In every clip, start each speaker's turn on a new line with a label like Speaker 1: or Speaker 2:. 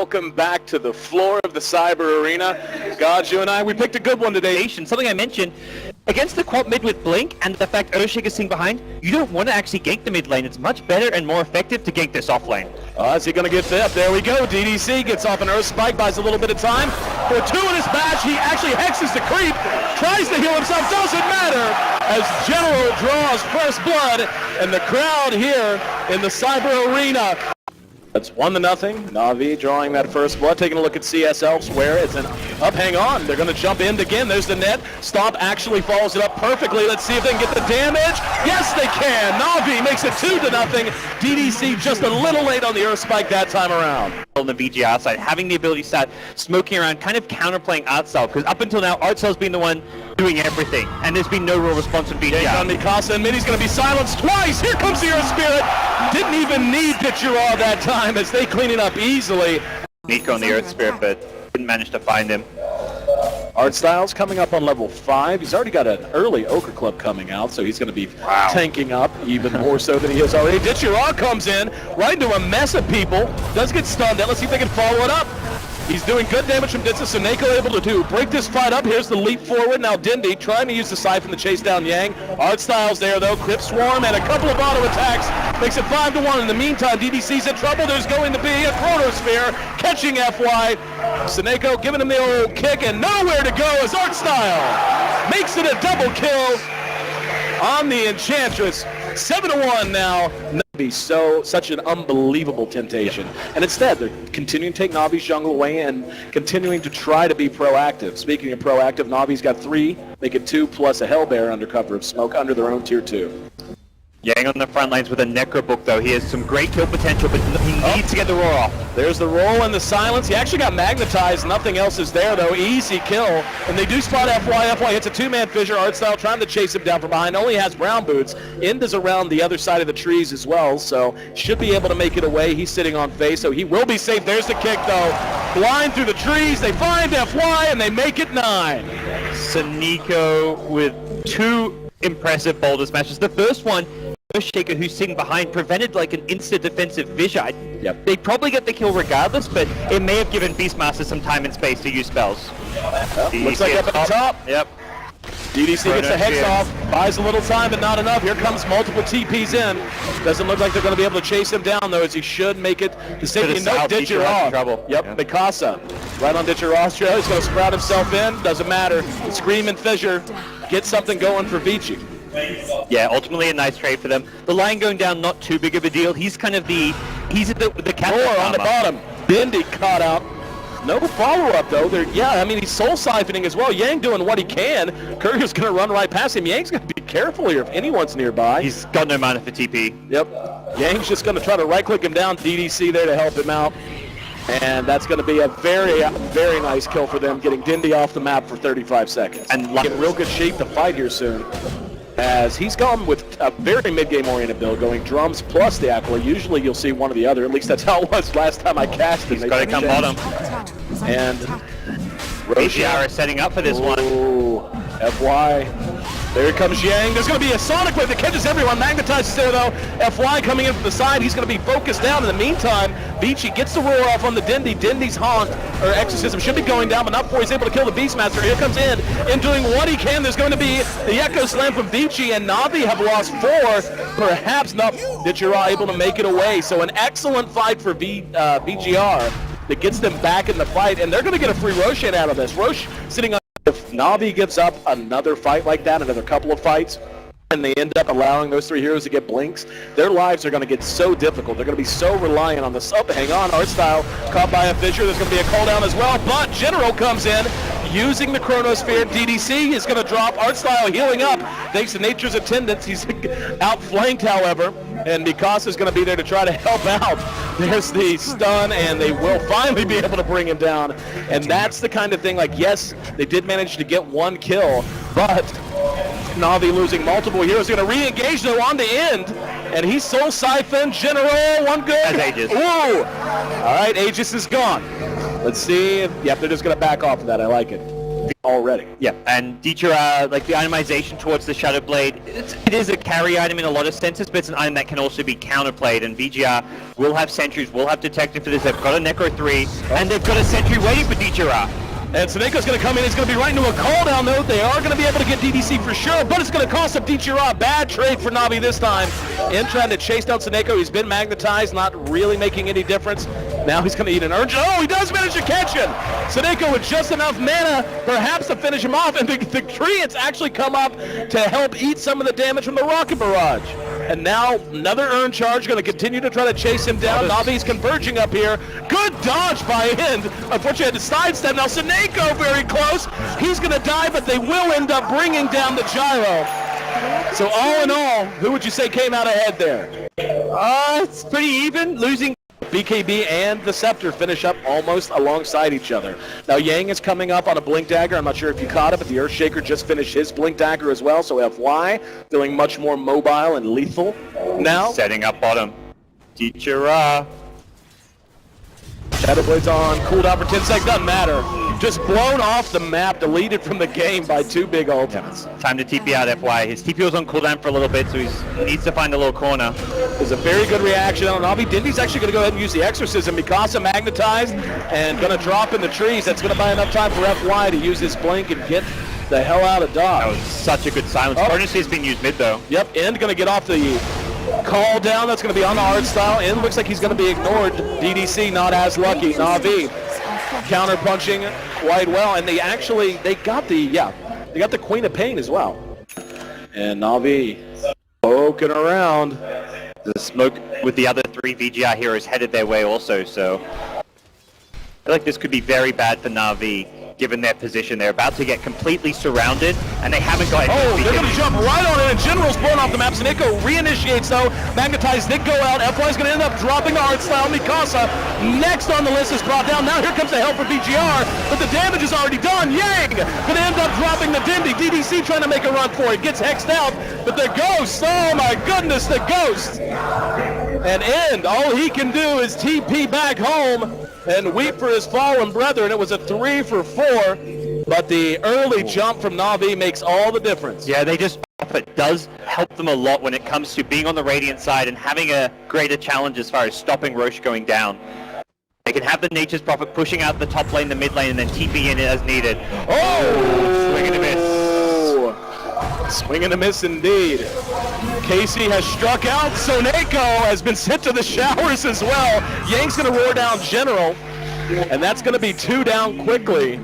Speaker 1: welcome back to the floor of the Cyber Arena. God, you and I, we picked a good one today.
Speaker 2: Something I mentioned, against the quad mid with Blink and the fact Earthshaker's sitting behind, you don't want to actually gank the mid lane. It's much better and more effective to gank this off lane.
Speaker 1: Is he going to get that? There we go. DDC gets off an Earth Spike, buys a little bit of time. For a 2 in his match, he actually hexes the creep, tries to heal himself, doesn't matter, as General draws first blood, and the crowd here in the Cyber Arena. That's 1-0. NaVi drawing that first blood, taking a look at CS elsewhere. It's an up, hang on. They're going to jump in again. There's the net. Stomp actually follows it up perfectly. Let's see if they can get the damage. Yes, they can. NaVi makes it 2-0. DDC just a little late on the Earth Spike that time around.
Speaker 2: On the VGR side, having the ability to start smoking around, kind of counterplaying Artstyle, because up until now, Artstyle's been the one doing everything, and there's been no real response from VGR.
Speaker 1: On Mikasa, and Minnie's going to be silenced twice. Here comes the Earth Spirit. Didn't even need Pitchuraw that time as they clean it up easily.
Speaker 2: Nico on the Earth Spirit, but didn't manage to find him.
Speaker 1: Artstyle's coming up on level 5. He's already got an early Ochre Club coming out, so he's going to be tanking up even more so than he is already. Pitchuraw comes in right into a mess of people. Does get stunned. Let's see if they can follow it up. He's doing good damage from distance, so Nako able to break this fight up. Here's the leap forward. Now Dindy trying to use the Siphon to chase down Yang. Artstyle's there though. Crypt Swarm and a couple of auto attacks. Makes it 5-1. In the meantime, DDC's in trouble. There's going to be a Chronosphere catching FY. Seneko giving him the old kick and nowhere to go as Artstyle makes it a double kill on the Enchantress. 7-1 now. Such an unbelievable temptation, and instead they're continuing to take Navi's jungle away and continuing to try to be proactive. Speaking of proactive, Navi's got 3, make it 2 plus a Hellbear under cover of smoke under their own tier 2.
Speaker 2: Yang on the front lines with a Necrobook though. He has some great kill potential, but he needs to get the roar off.
Speaker 1: There's the roll and the silence. He actually got magnetized. Nothing else is there though. Easy kill. And they do spot FY. FY hits a 2-man fissure. Artstyle trying to chase him down from behind. Only has brown boots. End is around the other side of the trees as well, so should be able to make it away. He's sitting on face, so he will be safe. There's the kick though. Blind through the trees. They find FY and they make it 9.
Speaker 2: Seneko with 2 impressive boulder smashes. The first one, Earthshaker, who's sitting behind, prevented like an instant defensive fissure.
Speaker 1: Yep.
Speaker 2: They probably get the kill regardless, but it may have given Beastmaster some time and space to use spells.
Speaker 1: Looks like up at the top.
Speaker 2: Yep.
Speaker 1: DDC gets the hex off, buys a little time, but not enough. Here comes multiple TPs in. Doesn't look like they're going to be able to chase him down, though, as he should make it to safety. No, Pitchuraw. Yep, yeah. Mikasa right on Pitchuraw's trail. He's going to sprout himself in. Doesn't matter. Scream and Fissure. Get something going for Vici.
Speaker 2: Yeah, ultimately a nice trade for them. The line going down, not too big of a deal. He's kind of the captain
Speaker 1: on the bottom. Dindy caught out. No follow-up, though. I mean, he's soul siphoning as well. Yang doing what he can. Courier's going to run right past him. Yang's going to be careful here if anyone's nearby.
Speaker 2: He's got no mana for TP.
Speaker 1: Yep. Yang's just going to try to right-click him down. DDC there to help him out. And that's going to be a very, very nice kill for them, getting Dindy off the map for 35 seconds. And get real good shape to fight here soon, as he's gone with a very mid-game oriented build, going drums plus the Aquila. Usually you'll see one or the other. At least that's how it was last time I cast it.
Speaker 2: He's got to come bottom.
Speaker 1: And
Speaker 2: VGR is setting up for this one.
Speaker 1: FY. There comes Yang. There's going to be a Sonic Wave that catches everyone. Magnetizes there, though. FY coming in from the side. He's going to be focused down. In the meantime, Vici gets the roar off on the Dindy. Dindy's Haunt, or Exorcism, should be going down, but not before he's able to kill the Beastmaster. Here comes in doing what he can. There's going to be the Echo Slam from Vici, and NaVi have lost 4. Perhaps not Pitchuraw able to make it away. So an excellent fight for VGR that gets them back in the fight, and they're going to get a free Roshan out of this. Roche sitting on. If NaVi gives up another fight like that, another couple of fights, and they end up allowing those 3 heroes to get blinks, their lives are going to get so difficult. They're going to be so reliant on this. Hang on, Artstyle caught by a fissure. There's going to be a cooldown as well, but General comes in using the Chronosphere. DDC is going to drop. Artstyle healing up thanks to Nature's attendance. He's outflanked, however, and Mikasa is going to be there to try to help out. There's the stun, and they will finally be able to bring him down. And that's the kind of thing, like, yes, they did manage to get 1 kill, but NaVi losing multiple heroes. Going to re-engage, though, on the end, and he's soul siphon. General, 1 good.
Speaker 2: That's Aegis.
Speaker 1: Ooh! All right, Aegis is gone. Let's see. Yep, they're just going to back off of that. I like it. already.
Speaker 2: Yeah, and Dieter, like the itemization towards the Shadow Blade, it is a carry item in a lot of senses, but it's an item that can also be counterplayed, and VGR will have sentries, will have detective for this. They've got a Necro 3, and they've got a sentry waiting for Dieter.
Speaker 1: And Soneko's going to come in. He's going to be right into a call down though. They are going to be able to get DDC for sure, but it's going to cost him Dieter. Bad trade for NaVi this time. In trying to chase down Soneko. He's been magnetized, not really making any difference. Now he's going to eat an urge. Oh, he does manage to catch him. Soneko with just enough mana, perhaps to finish him off. And the Treants actually come up to help eat some of the damage from the Rocket Barrage. And now another Urn Charge going to continue to try to chase him down. NaVi's converging up here. Good dodge by End. Unfortunately, had to sidestep. Now Soneko very close. He's going to die, but they will end up bringing down the Gyro. So all in all, who would you say came out ahead there?
Speaker 2: It's pretty even, losing.
Speaker 1: BKB and the Scepter finish up almost alongside each other. Now Yang is coming up on a Blink Dagger. I'm not sure if you caught it, but the Earthshaker just finished his Blink Dagger as well. So FY feeling much more mobile and lethal now.
Speaker 2: Setting up bottom. Dieter.
Speaker 1: Shadow Blade's on, cooldown for 10 seconds, doesn't matter. Just blown off the map, deleted from the game by two big ultimates.
Speaker 2: Time to TP out FY. His TP was on cooldown for a little bit, so he needs to find a little corner.
Speaker 1: There's a very good reaction on NaVi. Dindy's actually going to go ahead and use the Exorcism. Mikasa magnetized and going to drop in the trees. That's going to buy enough time for FY to use his blink and get the hell out of Dodge.
Speaker 2: That was such a good silence. Potency is being used mid though.
Speaker 1: Yep, End going to get off the call down. That's going to be on the art style. End looks like he's going to be ignored. DDC not as lucky. NaVi counter punching quite well, and they got the Queen of Pain as well. And NaVi poking around.
Speaker 2: The smoke with the other three VGR heroes headed their way also, so I feel like this could be very bad for NaVi. Given their position, they're about to get completely surrounded, and they haven't got any.
Speaker 1: Oh, they're going to jump right on it, and General's blown off the map. Soneko reinitiates, though. Magnetized did go out. FY's going to end up dropping the art style. Mikasa next on the list is brought down. Now here comes the help for VGR, but the damage is already done. Yang going to end up dropping the Dindy. DDC trying to make a run for it. Gets hexed out, but the Ghost, oh my goodness, the Ghost. And End, all he can do is TP back home and weep for his fallen brethren. It was a 3 for 4, but the early jump from NaVi makes all the difference.
Speaker 2: Yeah, it does help them a lot when it comes to being on the Radiant side and having a greater challenge as far as stopping Roche going down. They can have the Nature's Prophet pushing out the top lane, the mid lane, and then TP in it as needed.
Speaker 1: Oh!
Speaker 2: Swing and a miss.
Speaker 1: Swing and a miss indeed. Casey has struck out. Soneko has been sent to the showers as well. Yang's going to roar down General, and that's going to be 2 down quickly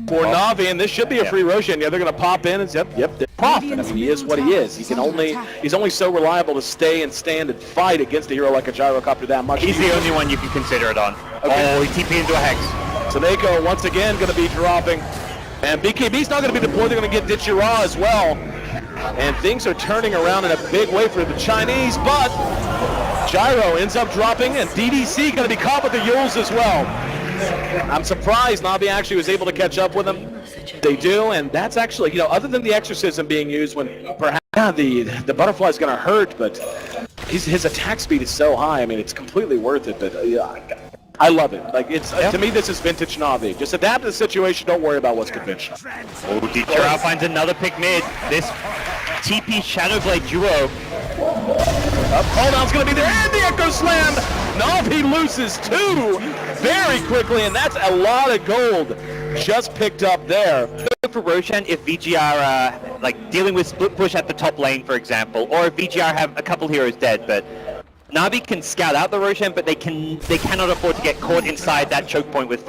Speaker 1: for NaVi, and this should be a free Roshan. Yeah, they're going to pop in and yep, they're profit. I mean, he is what he is. He's only so reliable to stay and stand and fight against a hero like a Gyrocopter that much.
Speaker 2: He's the only one you can consider it on. Okay. Oh, he TP into a Hex.
Speaker 1: Soneko once again going to be dropping. And BKB's not going to be deployed. They're going to get Ditchira as well. And things are turning around in a big way for the Chinese, but Gyro ends up dropping, and DDC going to be caught with the Yules as well. I'm surprised NaVi actually was able to catch up with them. They do, and that's actually, other than the Exorcism being used when perhaps the Butterfly is going to hurt, but his attack speed is so high. I mean, it's completely worth it, but I love it. Like, to me, this is vintage NaVi. Just adapt to the situation. Don't worry about what's conventional.
Speaker 2: Oh, Dieter finds another pick mid. This TP Shadowblade duo.
Speaker 1: Cooldown's going to be there, and the Echo Slam. NaVi loses 2 very quickly, and that's a lot of gold just picked up there.
Speaker 2: For Roshan, if VGR like dealing with split push at the top lane, for example, or if VGR have a couple heroes dead, but NaVi can scout out the Roshan, but they cannot afford to get caught inside that choke point with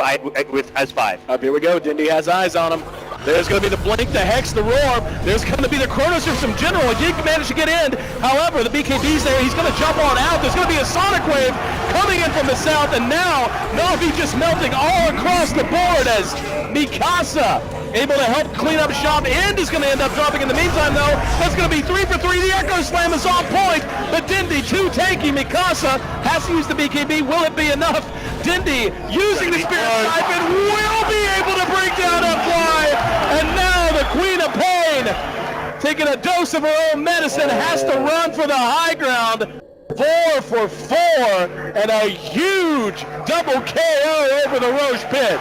Speaker 2: as 5.
Speaker 1: Up here we go. Dindy has eyes on him. There's going to be the Blink, the Hex, the Roar. There's going to be the Chronos from some General. He did manage to get in. However, the BKB's there. He's going to jump on out. There's going to be a Sonic Wave coming in from the south, and now NaVi just melting all across the board as Mikasa able to help clean up shop. End is going to end up dropping in the meantime, though. That's going to be 3 for 3. The Echo Slam is on point, but Dindy too tanky. Mikasa has to use the BKB. Will it be enough? Dindy using the Spirit Siphon will be able to break down FY. And now the Queen of Pain, taking a dose of her own medicine, has to run for the high ground. 4 for 4, and a huge double KO over the Roche pit.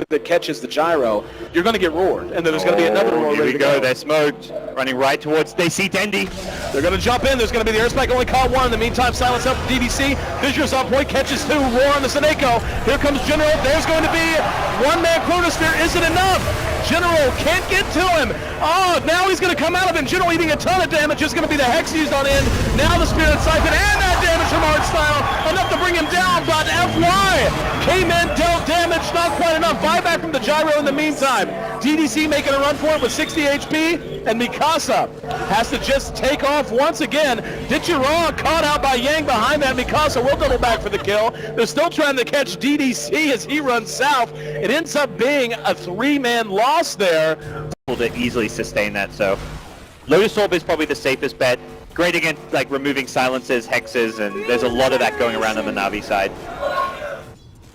Speaker 1: That catches the gyro, you're going to get roared, and then there's going to be another roar.
Speaker 2: Here we go. They're smoked, running right towards. They see Dendy.
Speaker 1: They're going to jump in. There's going to be the air spike. Only caught one. In the meantime, silence up the DDC. Visuals on point. Catches 2. Roar on the Seneko. Here comes General. There's going to be one-man Chronosphere. Isn't enough. General can't get to him. Oh, now he's going to come out of it. General eating a ton of damage. It's going to be the Hex used on end. Now the Spirit Siphon and that damage from Artstyle. Enough to bring him down, but FY came in, dealt damage. Not quite enough. Buyback from the gyro in the meantime. DDC making a run for it with 60 HP, and Mikasa has to just take off once again. Ditchira caught out by Yang behind that. Mikasa will double back for the kill. They're still trying to catch DDC as he runs south. It ends up being a 3-man loss there.
Speaker 2: To easily sustain that, so Lotus Orb is probably the safest bet. Great against like removing silences, hexes, and there's a lot of that going around on the Navi side.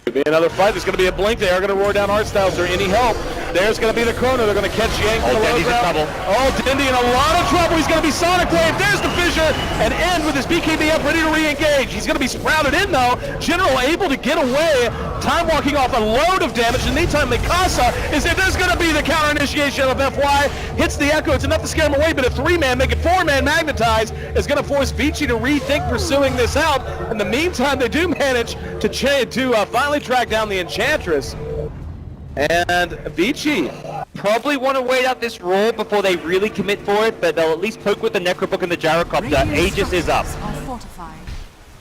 Speaker 1: Could be another fight. There's going to be a blink. They are going to roar down Artstyle. Is there any help? There's going to be the Chrono. They're going to catch Yang from the low
Speaker 2: Dendy's in
Speaker 1: ground.
Speaker 2: trouble.
Speaker 1: Oh, Dendy in a lot of trouble. He's going to be Sonic Wave. There's the fissure. And End with his BKB up, ready to re-engage. He's going to be sprouted in, though. General able to get away. Time walking off a load of damage. In the meantime, Mikasa is there. There's going to be the counter initiation of FY. Hits the Echo. It's enough to scare him away, but a 3-man, make it 4-man Magnetize is going to force Vici to rethink pursuing this out. In the meantime, they do manage to finally track down the Enchantress. And Vici
Speaker 2: Probably want to wait out this roar before they really commit for it, but they'll at least poke with the Necrobook and the Gyrocopter. Aegis is up.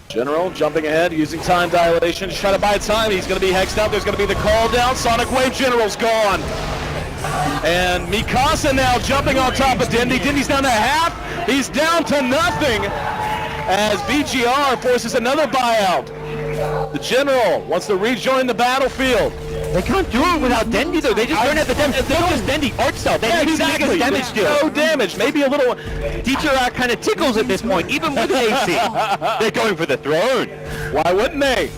Speaker 1: General jumping ahead, using time dilation, just trying to buy time. He's going to be hexed out. There's going to be the call down. Sonic Wave General's gone. And Mikasa now jumping on top of Dendy. Dendy's down to half. He's down to nothing as VGR forces another buyout. The General wants to rejoin the battlefield.
Speaker 2: They can't do it without Dendy though. They just don't have the damage. It's not just Dendy, Artstyle. They need
Speaker 1: exactly.
Speaker 2: damage deal.
Speaker 1: No damage. Maybe a little.
Speaker 2: Ditchira kind of tickles at this point, even with AC. They're going for the throne.
Speaker 1: Why wouldn't they?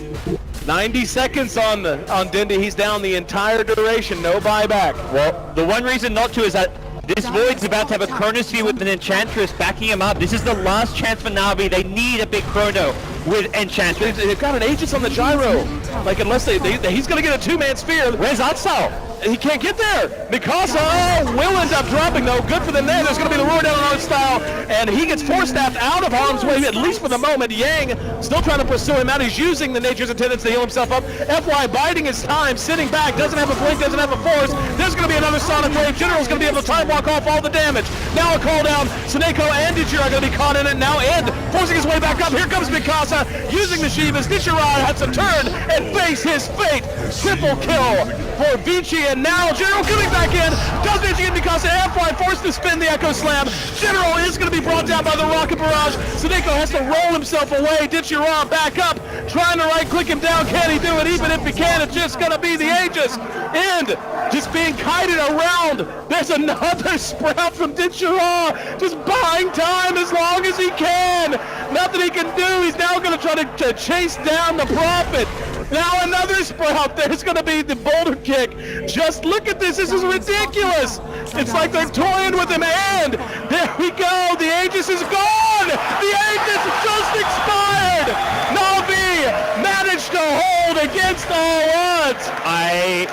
Speaker 1: 90 seconds on Dendy. He's down the entire duration. No buyback.
Speaker 2: Well, the one reason not to is that this Void's about to have a Chronosphere with an Enchantress backing him up. This is the last chance for Navi. They need a big Chrono with Enchantress.
Speaker 1: They've got an Aegis on the gyro. Like, unless he's going to get a 2-man sphere.
Speaker 2: Where's Artstyle?
Speaker 1: He can't get there. Mikasa will end up dropping, though. Good for them there. There's going to be the roar down on Artstyle, and he gets force-staffed out of harm's way, at least for the moment. Yang still trying to pursue him out. He's using the Nature's Attendants to heal himself up. FY biding his time, sitting back, doesn't have a blink, doesn't have a force. There's going to be another Sonic Wave. General's going to be able to time walk off all the damage. Now a call down. Seneko and Ditchira are going to be caught in it. Now Ed forcing his way back up. Here comes Mikasa using the Shivas. Ditchira has to turn and face his fate. Triple kill for Vici, and now General coming back in. Does Vici get Mikasa? FY forced to spin the Echo Slam. General is going to be brought down by the Rocket Barrage. Seneko has to roll himself away. Ditchira back up, trying to right-click him down. Can he do it? Even if he can, it's just going to be the Aegis. And just being kited around. There's another sprout from Ditchira, just buying time as long as he can. Nothing he can do. He's now going to try to chase down the Prophet. Now another sprout. There's going to be the boulder kick. Just look at this. This is ridiculous. It's like they're toying with him. And there we go. The Aegis is gone. The Aegis just expired. NaVi managed to hold against all odds.
Speaker 2: I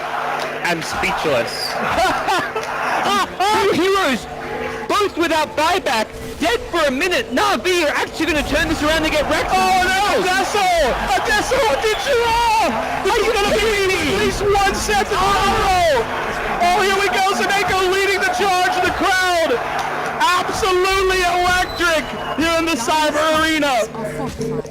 Speaker 2: am speechless. Two heroes, both without buyback, dead for a minute. NaVi are actually going to turn this around and get wrecked.
Speaker 1: Oh no! Adesso! Ditchira! Are you going to be at least one set tomorrow? Oh, here we go. Seneko leading the charge. The crowd absolutely electric here in the Cyber Arena.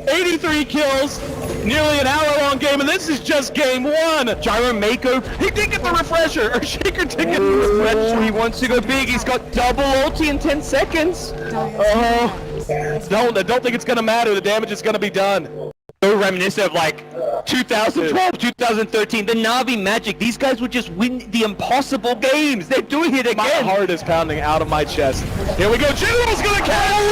Speaker 1: 83 kills. Nearly an hour-long game, and this is just game one.
Speaker 2: Gyro Mako,
Speaker 1: He did get the refresher, or Shaker did get the refresher.
Speaker 2: he wants to go big. He's got double ulti in 10 seconds.
Speaker 1: Don't think it's going to matter. The damage is going to be done.
Speaker 2: So reminiscent of like 2012, 2013, the Navi magic. These guys would just win the impossible games. They're doing it again.
Speaker 1: My heart is pounding out of my chest. Here we go. General's going to catch.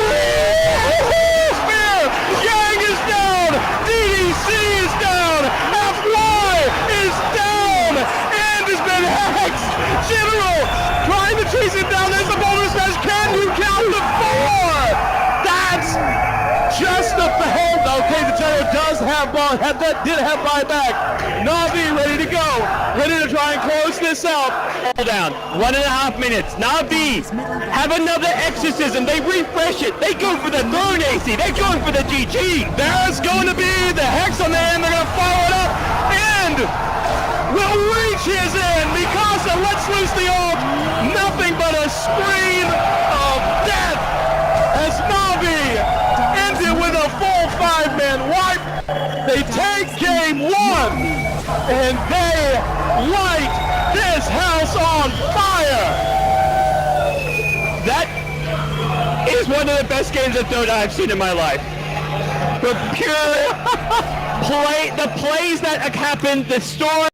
Speaker 1: Spear! Yang is down. DDC is down. FY is down. And has been hexed. General trying to chase him down. There's the boulder smash. Can you count the 4? That's just the whole Starladder does have ball, did have buyback. NaVi ready to go, ready to try and close this out.
Speaker 3: Down, 1.5 minutes. NaVi have another exorcism. They refresh it. They go for the throne AC. They're going for the GG.
Speaker 1: There's going to be the Hex on the end. They're going to follow it up and will reach his end because of Let's Loose the Ult. Nothing but a scream of death as NaVi ends it with a full 5-man wipe. They take game 1 and they light this house on fire.
Speaker 3: That is one of the best games of Dota I've seen in my life. The pure the plays that have happened, the story.